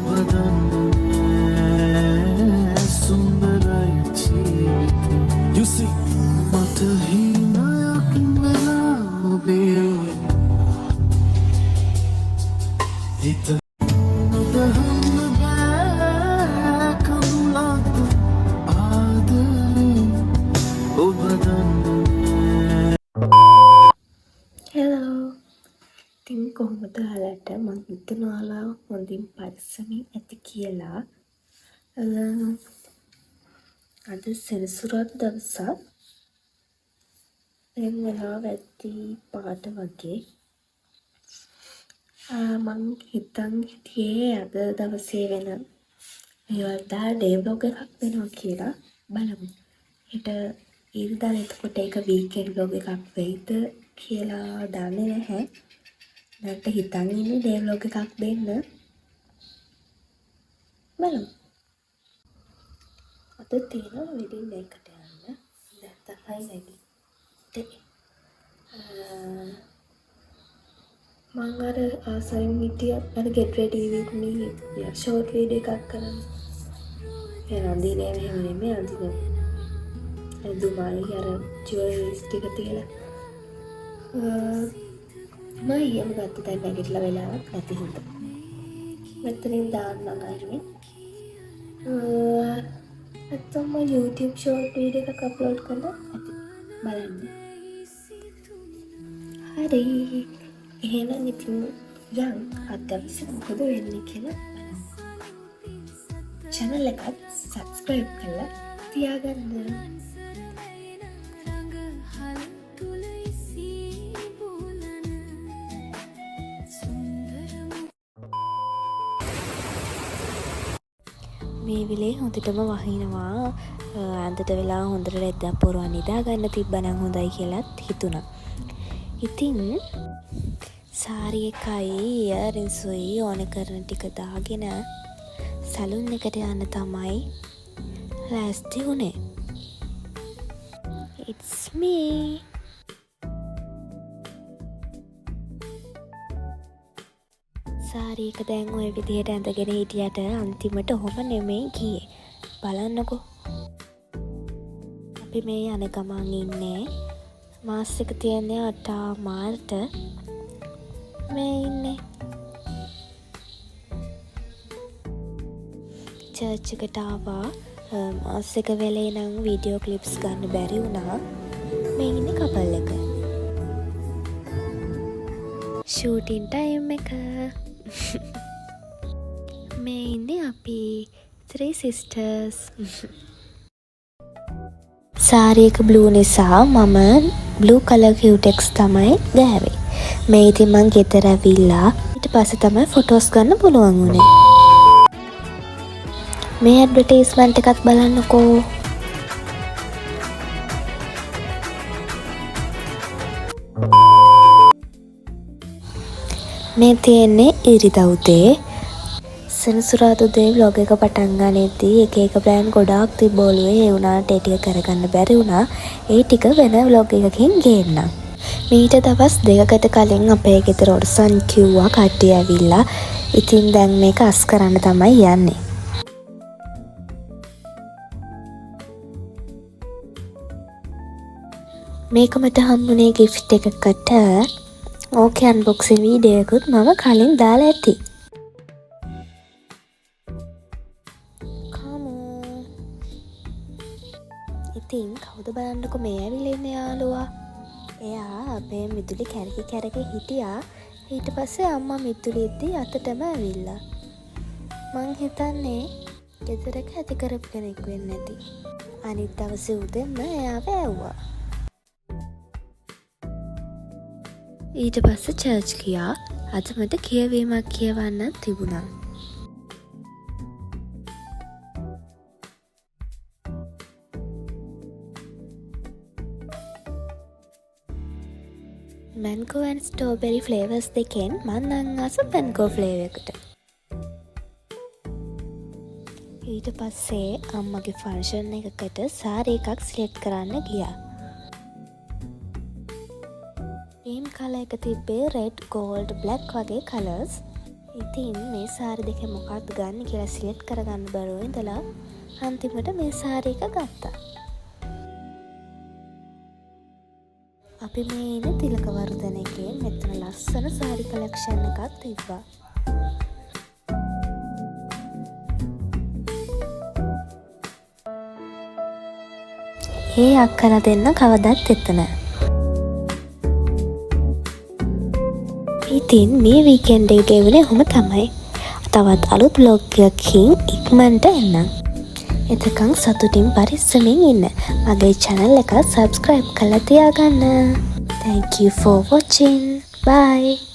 ඔබ දන්නේ සුන්දරයි ජීවිතේ You see මට හිනයක් වෙලා ඔබේ හිත නොදහන්න බෑ කමුලක් ආදරේ ඔබ දන්නේ හෙලෝ ඉතින් කොහොමද ඔයාලට මම හිතනවා ඔයාලා හොඳින් පරිස්සමින් ඇති කියලා අද සෙනසුරාදා දවසක් දැන් වෙලාව ඇති පාට වගේ මං හිතන් හිටියේ අද දවසේ වෙන මේවල්දා ඩේ බ්ලොග් එකක් වෙනවා කියලා බලමු හෙට ඉරිදා එතකොට ඒක වීකෙන්ඩ් බ්ලොග් එකක් වෙයිද කියලා දන්නේ නැහැ නැත්නම් හිතන් ඉන්නේ ඩේ බ්ලොග් එකක් දෙන්න බලමු අද තියෙනවා වෙඩින් එකට යන්න දැන් තමයි නැගිට්ටේ මම අර ආසයින් හිටිය අර get ready with me short video එකක් කරන්න ඒ අඳිනේ මෙහෙම නෙමෙයි අඳින දුමයි අර ජුවල්ස් ටික තියලා මම ඊයම ගත්ත දැන් නැගිටලා වෙලාවක් නැති හින්දා මෙතනින් දාන්නම් අයිනේ නැත්නම් YouTube short video එකක් අප්ලෝඩ් කරලා ඇති බලන්න හරි එහෙනම් ඉතින් යන් අදවසේ මොකද වෙන්නේ කියලා බලමු channel එකත් subscribe කරලා තියාගන්න මේ විලේ හොඳටම වහිනවා ඇඳට වෙලා හොඳට රෙද්දක් පුරවා නිදා ගන්න තිබ්බනම් හොඳයි කියලාත් හිතුණා. ඉතින් සාරි එකයි ඉයරින්ග්ස්යි ඕන කරන ටික දාගෙන සැලුන් එකට යන්න තමයි ලෑස්ති වුණේ. It's me. සාරි එක දැන් ওই විදිහට ඇඳගෙන හිටියට අන්තිමට ඔහොම නෙමෙයි ගියේ. බලන්නකෝ. අපි මේ යන ගමන් ඉන්නේ මාස් එක තියන්නේ 8 මාර්ට මේ ඉන්නේ චර්ච් එකට ආවා මාස් එක වෙලේ නම් වීඩියෝ ක්ලිප්ස් ගන්න බැරි වුණා මේ ඉන්නේ කපල් එක ෂූටින් ටයිම් එක මේ ඉන්නේ අපි 3 sisters සාරි එක බ්ලූ නිසා මම බ්ලූ කලර් කියුටෙක්ස් තමයි ගෑවේ මේ ඉතින් මං ගෙදර ඇවිල්ලා ඊට පස්සේ තමයි ෆොටෝස් ගන්න පුළුවන් වුණේ මේ ඇඩ්වර්ටයිස්මන්ට් එකත් බලන්නකෝ මේ තියෙන්නේ ඉරිදා උදේ සෙනසුරාදා උදේ vlog එක පටන් ගන්නේදී එක බ්‍රෑන්ඩ් ගොඩාක් තිබ්බෝලුවේ ඒ වුණාට ඒ ටික කරගන්න බැරි වුණා ඒ ටික වෙන vlog එකකින් ගේන්නම් මීට දවස් 2කට කලින් අපේ ගෙදර ඔරසන් කිව්වා කට්ටිය ඇවිල්ලා ඉතින් දැන් මේක අස් කරන්න තමයි යන්නේ මේක මට හම්බුනේ gift එකකට ඕකේ අන්බොක්සින් වීඩියෝ එකකුත් මම කලින් දාලා ඇති ඉතින් කවුද බලන්නකො මේ ඇවිල්ලා ඉන්නේ යාළුවා එයා අපේ මිදුලි කැරකි හිටියා ඊට පස්සේ අම්මා මිදුලි ඉද්දි අතටම ඇවිල්ලා මං හිතන්නේ ගෙදරක ඇති කරපු කෙනෙක් වෙන්න ඇති අනිත් දවසේ උදේම එයාව ඇව්වා ඊට පස්සේ චර්ච් ගියා අද මට කියවීමක් කියවන්න තිබුණා mango and strawberry flavors දෙකෙන් මම නම් ආස mango flavor එකට. ඊට පස්සේ අම්මගේ ෆන්ක්ෂන් එකකට සාරි එකක් සිලෙක්ට් කරන්න ගියා. තීම් කලර් එක තිබ්බේ red, gold, black වගේ කලර්ස්. ඉතින් මේ සාරි දෙකෙන් මොකක්ද ගන්න කියලා සිලෙක්ට් කරගන්න බැරුව ඉඳලා අන්තිමට මේ සාරි එක ගත්තා. අපි මේ ඉන්නේ තිලකවර්ධන එකේ මෙතන ලස්සන සාරි කලෙක්ෂන් එකක් තිබ්බා. ඒ අක්කලා දෙන්න කවදත් එතන. ඉතින් මේ වීකෙන්ඩ් එක ගෙවුනේ ඔහොම තමයි. තවත් අලුත් vlog එකකින් ඉක්මනට එන්නම්. එතකන් සතුටින් පරිස්සමින් ඉන්න. මගේ channel එක subscribe කරලා තියාගන්න. Thank you for watching. Bye.